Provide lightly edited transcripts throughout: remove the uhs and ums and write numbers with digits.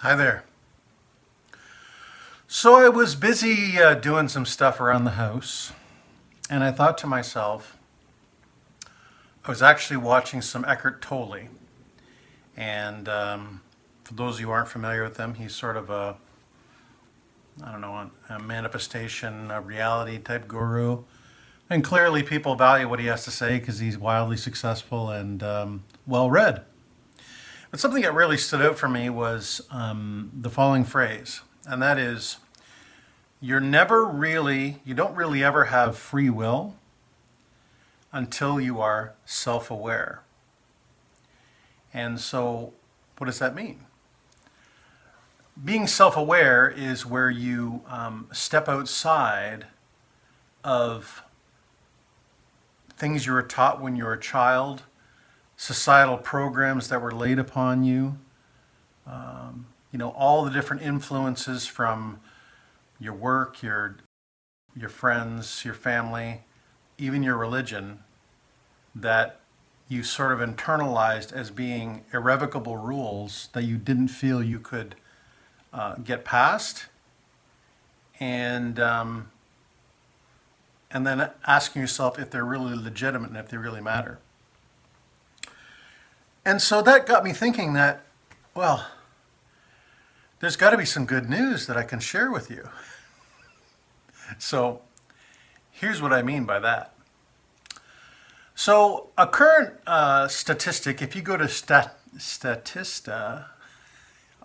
Hi there. So I was busy doing some stuff around the house, and I thought to myself, I was actually watching some Eckhart Tolle. And for those of you who aren't familiar with him, he's sort of I don't know, a manifestation, a reality type guru. And clearly people value what he has to say because he's wildly successful and well read. But something that really stood out for me was the following phrase, and that is, you don't really ever have free will until you are self aware. And so, what does that mean? Being self aware is where you step outside of things you were taught when you were a child, societal programs that were laid upon you, all the different influences from your work, your friends, your family, even your religion, that you sort of internalized as being irrevocable rules that you didn't feel you could get past, and then asking yourself if they're really legitimate and if they really matter. And so that got me thinking that, well, there's got to be some good news that I can share with you. So here's what I mean by that. So a current statistic, if you go to Statista,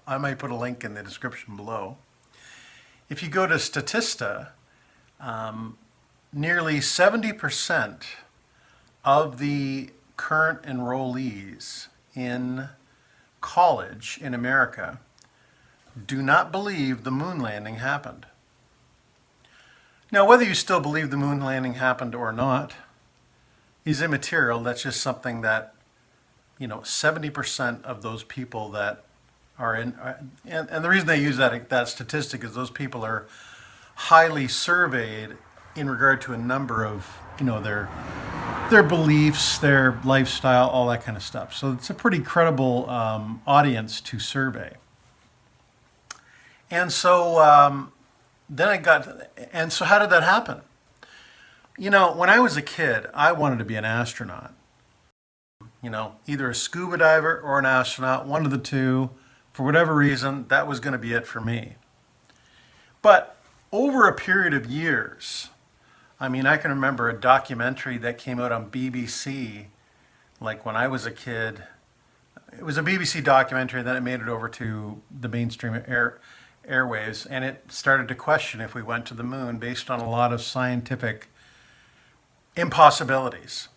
I might put a link in the description below. If you go to Statista, nearly 70% of the current enrollees in college in America do not believe the moon landing happened. Now, whether you still believe the moon landing happened or not is immaterial. That's just something that, 70% of those people that are in, and the reason they use that statistic is those people are highly surveyed in regard to a number of, their beliefs, their lifestyle, all that kind of stuff. So it's a pretty credible audience to survey. And so so how did that happen? When I was a kid, I wanted to be an astronaut. Either a scuba diver or an astronaut, one of the two. For whatever reason, that was going to be it for me. But over a period of years, I can remember a documentary that came out on BBC, like when I was a kid. It was a BBC documentary, then it made it over to the mainstream airwaves, and it started to question if we went to the moon based on a lot of scientific impossibilities.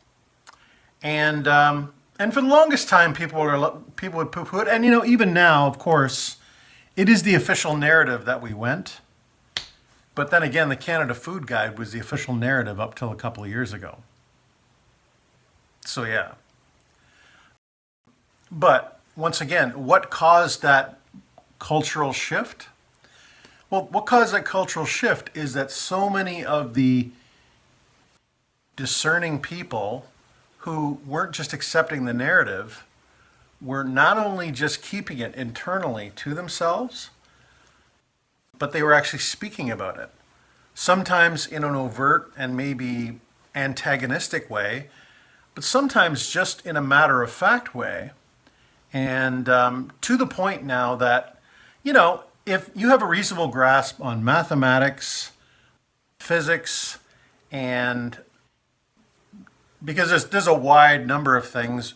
And for the longest time, people would poo-poo it, and even now, of course, it is the official narrative that we went. But then again, the Canada Food Guide was the official narrative up till a couple of years ago. So yeah. But once again, what caused that cultural shift? Well, what caused that cultural shift is that so many of the discerning people who weren't just accepting the narrative were not only just keeping it internally to themselves, but they were actually speaking about it. Sometimes in an overt and maybe antagonistic way, but sometimes just in a matter-of-fact way. And to the point now that, if you have a reasonable grasp on mathematics, physics, and because there's a wide number of things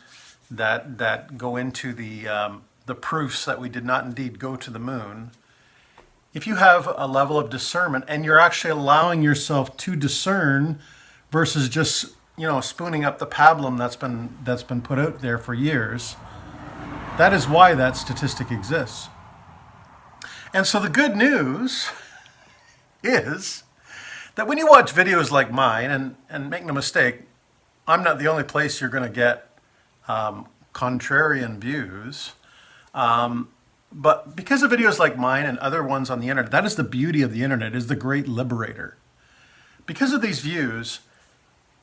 that go into the proofs that we did not indeed go to the moon. If you have a level of discernment and you're actually allowing yourself to discern versus just spooning up the pablum that's been put out there for years, that is why that statistic exists. And so the good news is that when you watch videos like mine, and make no mistake, I'm not the only place you're going to get contrarian views. But because of videos like mine and other ones on the internet, that is the beauty of the internet, is the great liberator. Because of these views,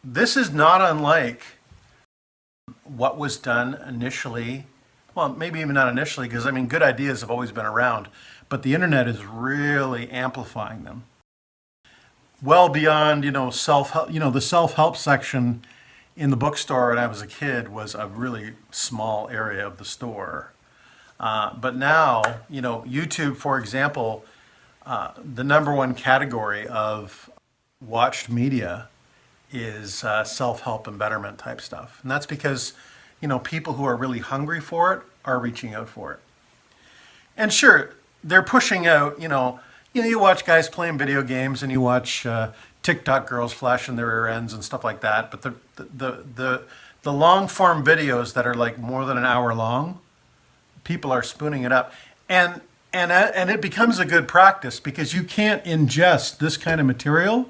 this is not unlike what was done initially Well, maybe even not initially, because I mean, good ideas have always been around, but the internet is really amplifying them. Well beyond, self-help, the self-help section in the bookstore when I was a kid was a really small area of the store. But now, YouTube, for example, the number one category of watched media is self-help and betterment type stuff. And that's because, people who are really hungry for it are reaching out for it. And sure, they're pushing out, you watch guys playing video games and you watch TikTok girls flashing their rear ends and stuff like that. But the long form videos that are like more than an hour long, people are spooning it up. And it becomes a good practice because you can't ingest this kind of material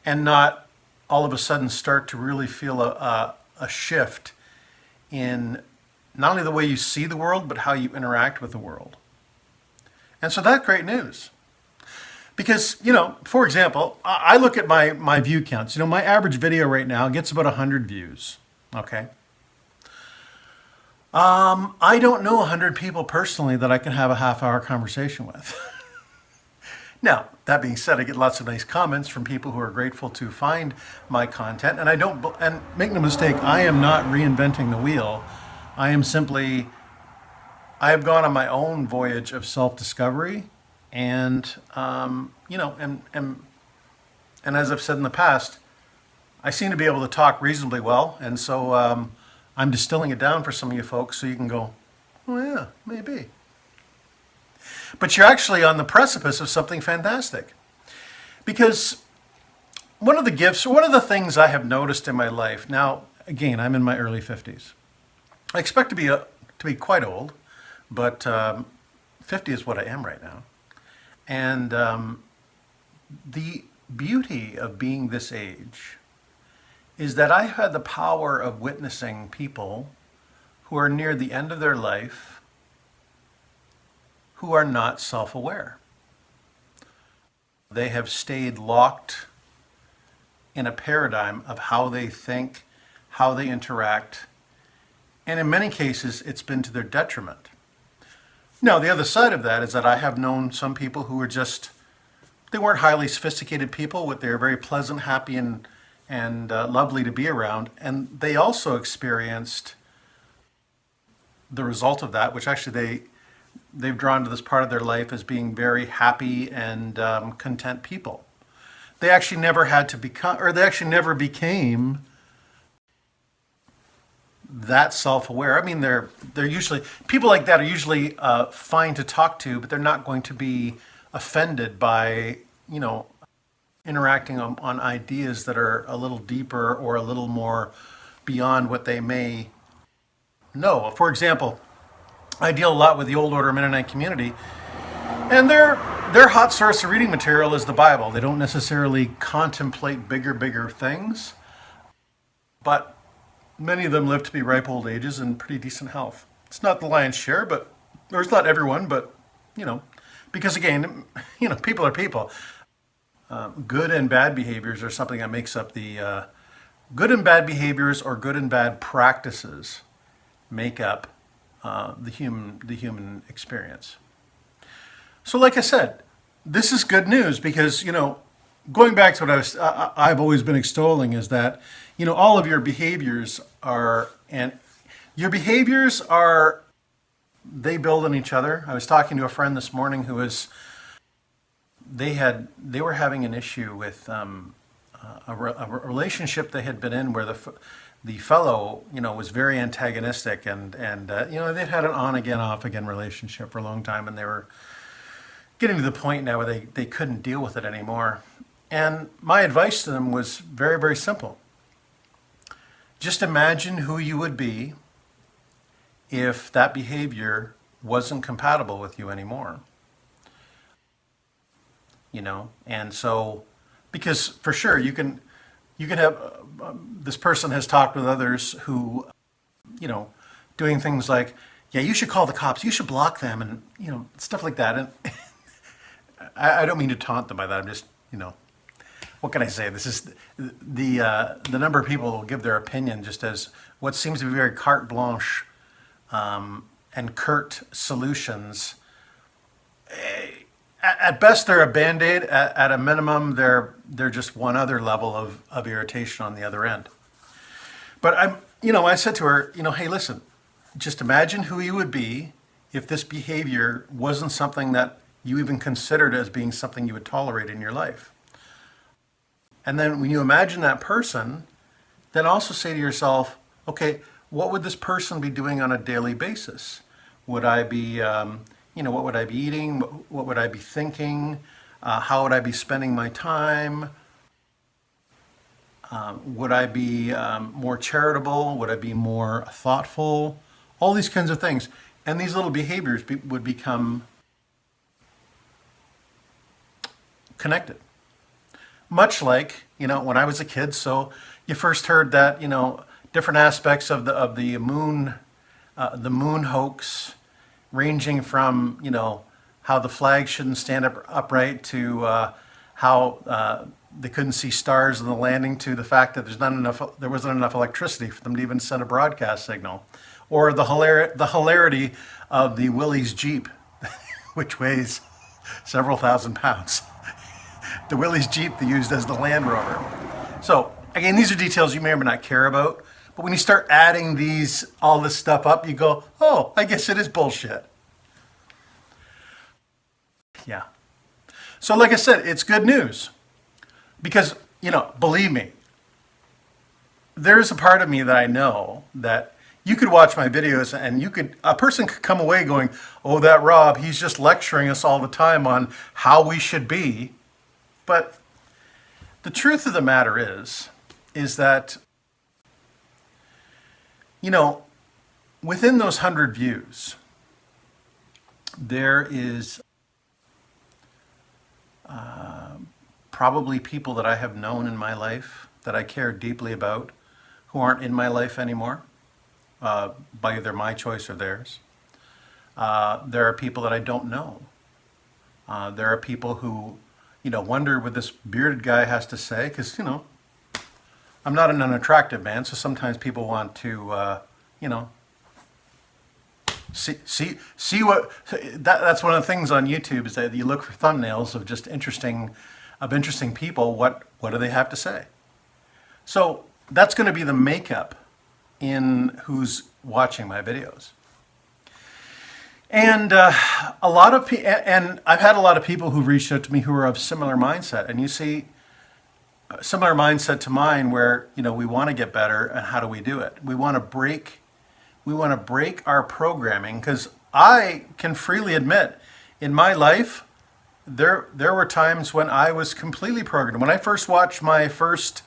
and not all of a sudden start to really feel a shift in not only the way you see the world, but how you interact with the world. And so that's great news. Because, for example, I look at my view counts. My average video right now gets about 100 views. Okay. I don't know 100 people personally that I can have a half-hour conversation with. Now, that being said, I get lots of nice comments from people who are grateful to find my content. And make no mistake, I am not reinventing the wheel. I have gone on my own voyage of self-discovery, and and as I've said in the past, I seem to be able to talk reasonably well, and so I'm distilling it down for some of you folks so you can go, oh yeah, maybe. But you're actually on the precipice of something fantastic, because one of the things I have noticed in my life now. Again, I'm in my early 50s. I expect to be quite old. But 50 is what I am right now. And the beauty of being this age is that I had the power of witnessing people who are near the end of their life who are not self-aware. They have stayed locked in a paradigm of how they think, how they interact, and in many cases, it's been to their detriment. Now, the other side of that is that I have known some people who were they weren't highly sophisticated people, but they were very pleasant, happy, and lovely to be around. And they also experienced the result of that, which actually they've drawn to this part of their life as being very happy and content people. They actually never had to become, or they actually never became that self-aware. I mean, they're usually, people like that are usually fine to talk to, but they're not going to be offended by, interacting on ideas that are a little deeper or a little more beyond what they may know. For example, I deal a lot with the Old Order Mennonite community, and their hot source of reading material is the Bible. They don't necessarily contemplate bigger things, but many of them live to be ripe old ages and pretty decent health. It's not the lion's share, or it's not everyone, but, because again, people are people. Good and bad behaviors are something that makes up good and bad behaviors or good and bad practices make up the human experience. So like I said, this is good news because, going back to what I've always been extolling is that, all of your behaviors they build on each other. I was talking to a friend this morning who they were having an issue with a relationship they had been in where the fellow, was very antagonistic and they'd had an on again, off again relationship for a long time, and they were getting to the point now where they couldn't deal with it anymore. And my advice to them was very, very simple. Just imagine who you would be if that behavior wasn't compatible with you anymore. And so, because for sure you can have, this person has talked with others who, doing things like, yeah, you should call the cops, you should block them, and, stuff like that. And I don't mean to taunt them by that. I'm just, what can I say? This is the number of people who will give their opinion just as what seems to be very carte blanche and curt solutions. At best, they're a band-aid. At a minimum, they're just one other level of irritation on the other end. But I said to her, hey, listen, just imagine who you would be if this behavior wasn't something that you even considered as being something you would tolerate in your life. And then when you imagine that person, then also say to yourself, okay, what would this person be doing on a daily basis? Would I be, what would I be eating? What would I be thinking? How would I be spending my time? Would I be more charitable? Would I be more thoughtful? All these kinds of things. And these little behaviors would become connected. Much like, when I was a kid, so you first heard that, different aspects of the moon hoax, ranging from, how the flag shouldn't stand upright to how they couldn't see stars on the landing, to the fact that there wasn't enough electricity for them to even send a broadcast signal, or the hilarity of the Willys Jeep, which weighs several thousand pounds. The Willys Jeep they used as the Land Rover. So again, these are details you may or may not care about, but when you start adding all this stuff up, you go, oh, I guess it is bullshit. Yeah. So like I said, it's good news. Because, believe me, there's a part of me that I know that you could watch my videos and a person could come away going, oh, that Rob, he's just lecturing us all the time on how we should be. But the truth of the matter is that, within those 100 views, there is probably people that I have known in my life that I care deeply about who aren't in my life anymore, by either my choice or theirs. There are people that I don't know. There are people who, wonder what this bearded guy has to say, because, I'm not an unattractive man, so sometimes people want to, see what, that's one of the things on YouTube, is that you look for thumbnails of just interesting people. What do they have to say? So that's going to be the makeup in who's watching my videos. And I've had a lot of people who've reached out to me who are of similar mindset. And you see, a similar mindset to mine, where we want to get better, and how do we do it? We want to break our programming, because I can freely admit, in my life, there were times when I was completely programmed. When I first watched my first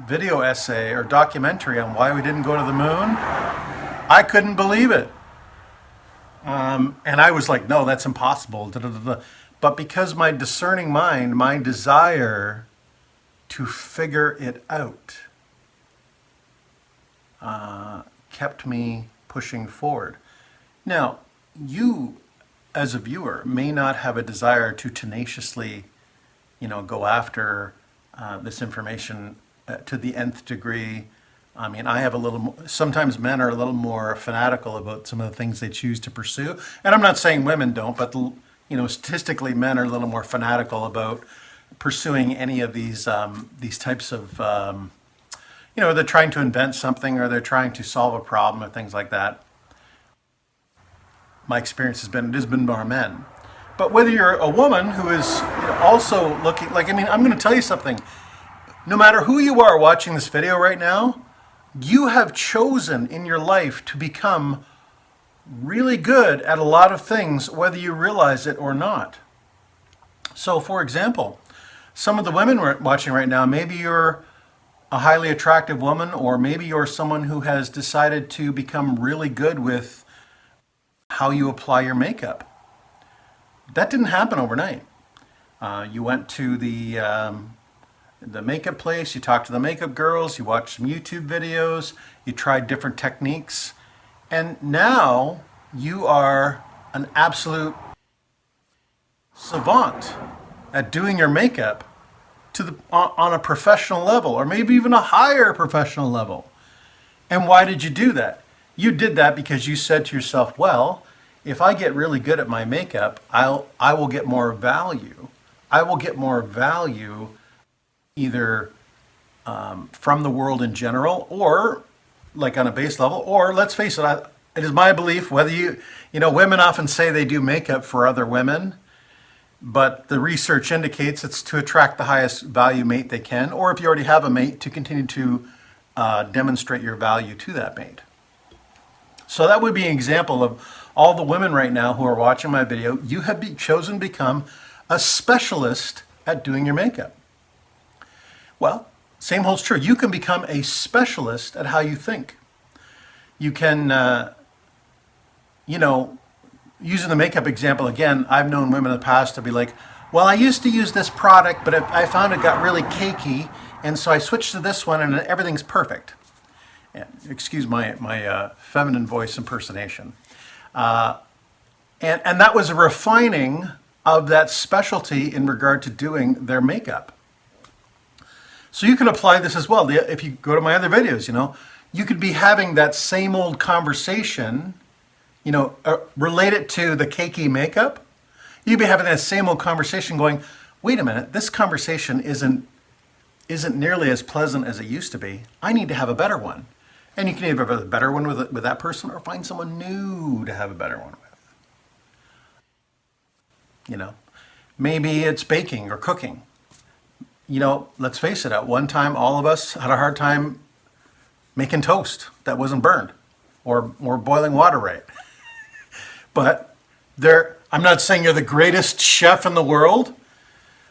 video essay or documentary on why we didn't go to the moon, I couldn't believe it. And I was like, no, that's impossible. Da, da, da, da. But because my discerning mind, my desire to figure it out, kept me pushing forward. Now, you, as a viewer, may not have a desire to tenaciously, go after this information to the nth degree. I mean, I have a little more, sometimes men are a little more fanatical about some of the things they choose to pursue. And I'm not saying women don't, but, statistically, men are a little more fanatical about pursuing any of these types of, they're trying to invent something, or they're trying to solve a problem, or things like that. My experience it has been more men. But whether you're a woman who is also looking, I'm going to tell you something. No matter who you are watching this video right now, you have chosen in your life to become really good at a lot of things, whether you realize it or not. So, for example, some of the women we're watching right now, maybe you're a highly attractive woman, or maybe you're someone who has decided to become really good with how you apply your makeup. That didn't happen overnight. You went to the makeup place, you talked to the makeup girls, you watched some YouTube videos, you tried different techniques, and now you are an absolute savant at doing your makeup on a professional level, or maybe even a higher professional level. And why did you do that? You did that because you said to yourself, well, if I get really good at my makeup, I will get more value. I will get more value either from the world in general, or like on a base level, or let's face it, it is my belief, whether women often say they do makeup for other women, but the research indicates it's to attract the highest value mate they can, or if you already have a mate, to continue to demonstrate your value to that mate. So that would be an example of all the women right now who are watching my video. You have chosen to become a specialist at doing your makeup. Well, same holds true. You can become a specialist at how you think. You can, using the makeup example again, I've known women in the past to be like, well, I used to use this product, but I found it got really cakey, and so I switched to this one, and everything's perfect. And excuse my feminine voice impersonation. And that was a refining of that specialty in regard to doing their makeup. So you can apply this as well. If you go to my other videos, you could be having that same old conversation, related to the cakey makeup. You'd be having that same old conversation going, wait a minute, this conversation isn't nearly as pleasant as it used to be. I need to have a better one. And you can either have a better one with that person or find someone new to have a better one with. Maybe it's baking or cooking. Let's face it, at one time, all of us had a hard time making toast that wasn't burned or boiling water right. But I'm not saying you're the greatest chef in the world,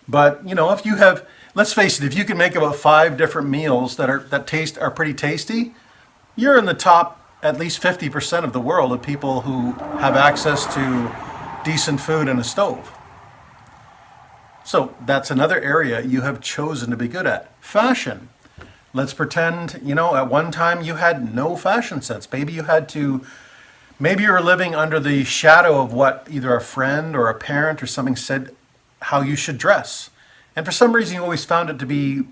but if you have, let's face it, if you can make about 5 different meals that are pretty tasty, you're in the top at least 50% of the world of people who have access to decent food and a stove. So that's another area you have chosen to be good at. Fashion. Let's pretend, at one time you had no fashion sense. Maybe you were living under the shadow of what either a friend or a parent or something said how you should dress. And for some reason you always found it to be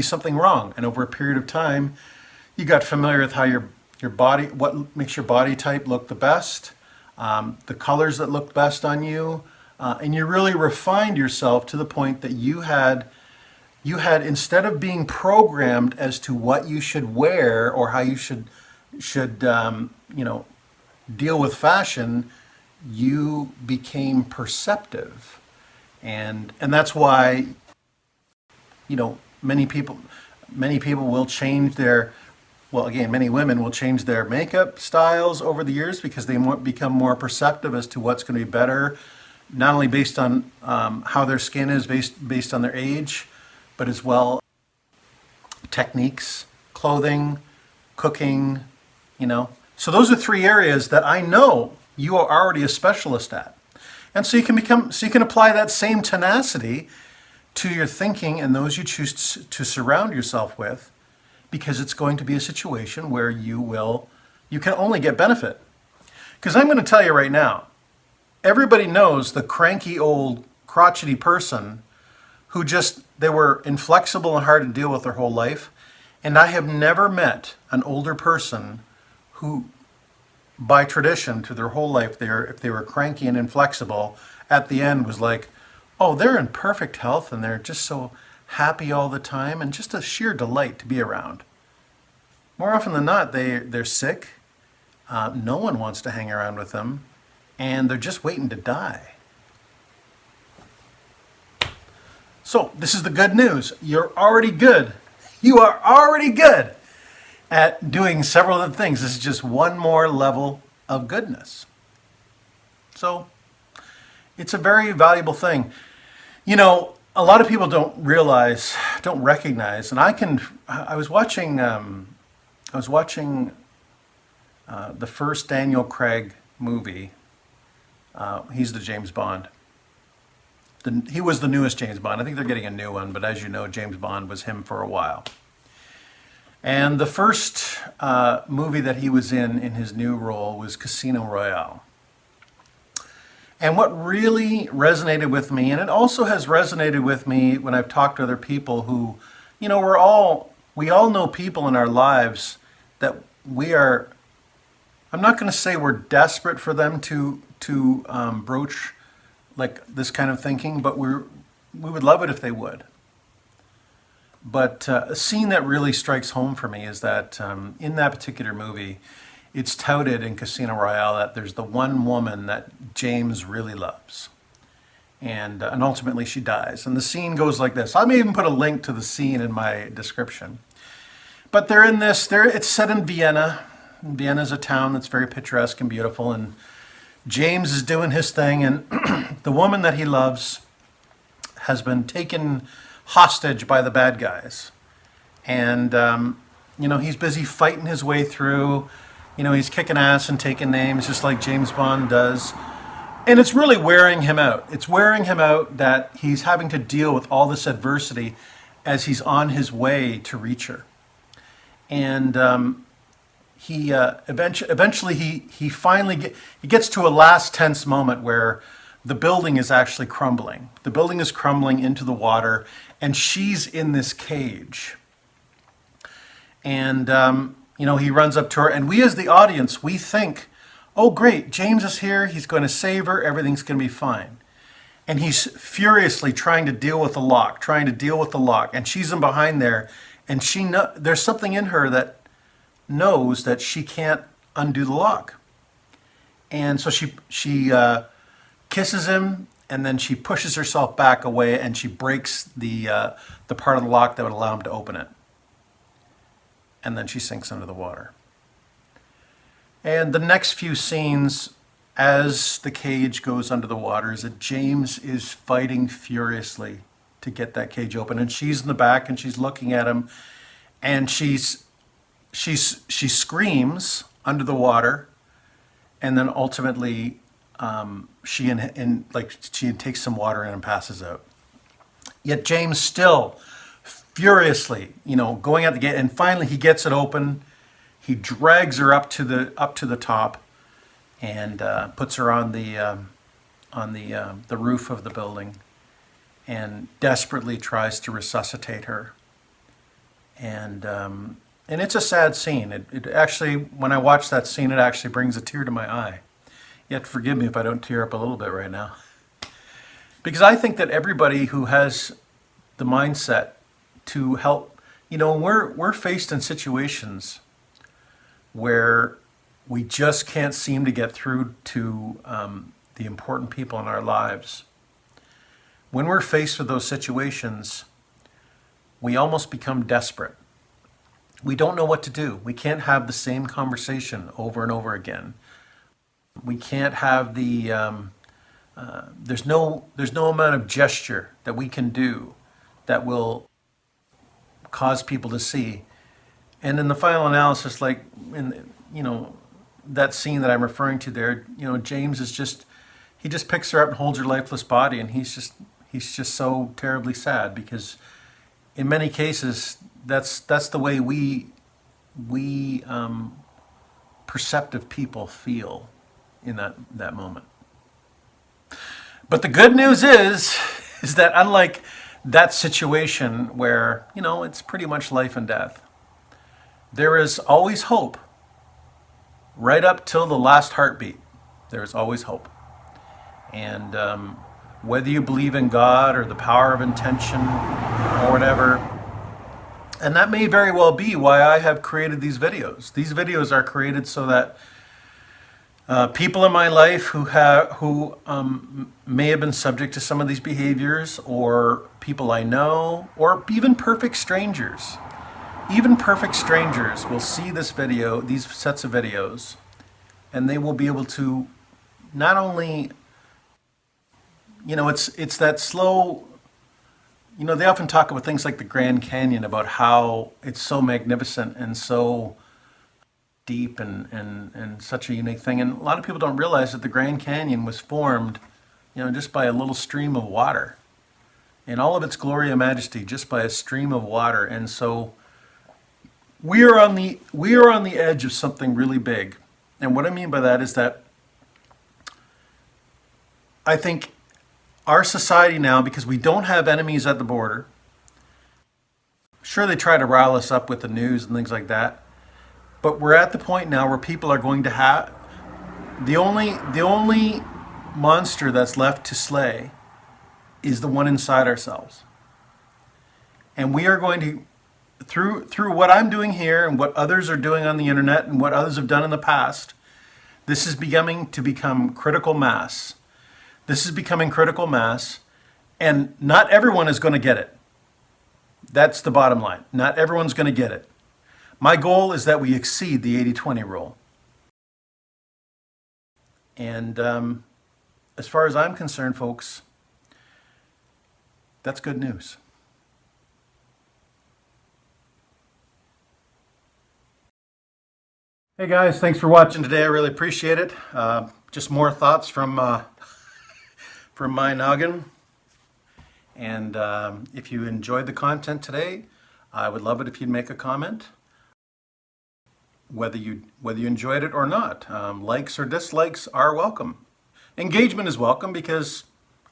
something wrong. And over a period of time, you got familiar with how your body, what makes your body type look the best, the colors that look best on you, and you really refined yourself to the point that you had, instead of being programmed as to what you should wear or how you should deal with fashion, you became perceptive, and that's why many people will change their. Well, again, many women will change their makeup styles over the years because they become more perceptive as to what's going to be better, not only based on how their skin is, based on their age, but as well techniques, clothing, cooking, So those are 3 areas that I know you are already a specialist at. And so you can apply that same tenacity to your thinking and those you choose to surround yourself with, because it's going to be a situation where you can only get benefit. Because I'm going to tell you right now, everybody knows the cranky old crotchety person who they were inflexible and hard to deal with their whole life. And I have never met an older person who, by tradition, to their whole life, if they were cranky and inflexible, at the end was like, oh, they're in perfect health and they're just so happy all the time and just a sheer delight to be around. More often than not, they're sick. No one wants to hang around with them, and they're just waiting to die. So this is the good news. You're already good. You are already good at doing several of the things. This is just one more level of goodness. So it's a very valuable thing. A lot of people don't recognize, and I was watching the first Daniel Craig movie. He's the James Bond. He was the newest James Bond. I think they're getting a new one, but as you know, James Bond was him for a while. And the first movie that he was in his new role was Casino Royale. And what really resonated with me, and it also has resonated with me when I've talked to other people who, we all know people in our lives that we are. I'm not going to say we're desperate for them to broach like this kind of thinking, but we would love it if they would. But a scene that really strikes home for me is that in that particular movie, it's touted in Casino Royale that there's the one woman that James really loves. And ultimately she dies. And the scene goes like this. I may even put a link to the scene in my description. But they're in this, it's set in Vienna. Vienna is a town that's very picturesque and beautiful. And James is doing his thing. And the woman that he loves has been taken hostage by the bad guys. And, he's busy fighting his way through. He's kicking ass and taking names just like James Bond does. And it's really wearing him out. It's wearing him out that he's having to deal with all this adversity as he's on his way to reach her. And he eventually he finally he gets to a last tense moment where the building is actually crumbling. The building is crumbling into the water, and she's in this cage. And he runs up to her, and we as the audience, we think, oh great, James is here, he's going to save her, everything's going to be fine. And he's furiously trying to deal with the lock, and she's in behind there, and there's something in her that knows that she can't undo the lock. And so she kisses him, and then she pushes herself back away, and she breaks the part of the lock that would allow him to open it. And then she sinks under the water. And the next few scenes, as the cage goes under the water, is that James is fighting furiously to get that cage open. And she's in the back, and she's looking at him, and she screams under the water, and then ultimately she takes some water in and passes out. Yet James still furiously, going at the gate, and finally he gets it open. He drags her up to the top, and puts her on the roof of the building, and desperately tries to resuscitate her. And it's a sad scene. It actually, when I watch that scene, it actually brings a tear to my eye. You have to forgive me if I don't tear up a little bit right now, because I think that everybody who has the mindset to help, we're faced in situations where we just can't seem to get through to the important people in our lives. When we're faced with those situations, we almost become desperate. We don't know what to do. We can't have the same conversation over and over again. We can't have there's no amount of gesture that we can do that will cause people to see. And in the final analysis, like that scene that I'm referring to there, James he just picks her up and holds her lifeless body, and he's just so terribly sad, because in many cases that's the way we perceptive people feel in that moment. But the good news is that unlike that situation where, it's pretty much life and death, there is always hope. Right up till the last heartbeat, there is always hope. And whether you believe in God or the power of intention or whatever, and that may very well be why I have created these videos. These videos are created so that people in my life who may have been subject to some of these behaviors, or people I know, or even perfect strangers. Even perfect strangers will see this video, these sets of videos, and they will be able to not only, it's that slow, they often talk about things like the Grand Canyon, about how it's so magnificent and so deep and such a unique thing. And a lot of people don't realize that the Grand Canyon was formed, just by a little stream of water, in all of its glory and majesty, just by a stream of water. And so we are on the edge of something really big. And what I mean by that is that I think our society now, because we don't have enemies at the border, sure, they try to rile us up with the news and things like that, But we're at the point now where people are going to have the only monster that's left to slay is the one inside ourselves. And we are going to, through what I'm doing here and what others are doing on the internet and what others have done in the past, this is beginning to become critical mass. This is becoming critical mass, and not everyone is going to get it. That's the bottom line. Not everyone's going to get it. My goal is that we exceed the 80-20 rule. And as far as I'm concerned, folks, that's good news. Hey guys, thanks for watching today. I really appreciate it. Just more thoughts from my noggin. And if you enjoyed the content today, I would love it if you'd make a comment. Whether you enjoyed it or not. Likes or dislikes are welcome. Engagement is welcome because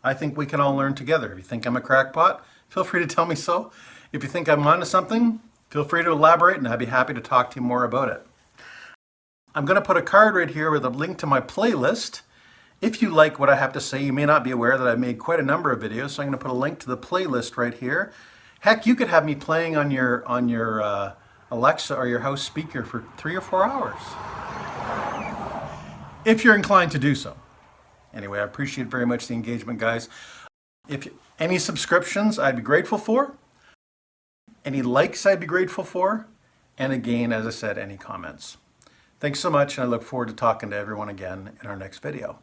I think we can all learn together. If you think I'm a crackpot, feel free to tell me so. If you think I'm onto something, feel free to elaborate and I'd be happy to talk to you more about it. I'm going to put a card right here with a link to my playlist. If you like what I have to say, you may not be aware that I've made quite a number of videos, so I'm going to put a link to the playlist right here. Heck, you could have me playing on your Alexa or your house speaker for 3 or 4 hours. If you're inclined to do so. Anyway, I appreciate very much the engagement, guys. Any subscriptions, I'd be grateful for. Any likes, I'd be grateful for. And again, as I said, any comments. Thanks so much, and I look forward to talking to everyone again in our next video.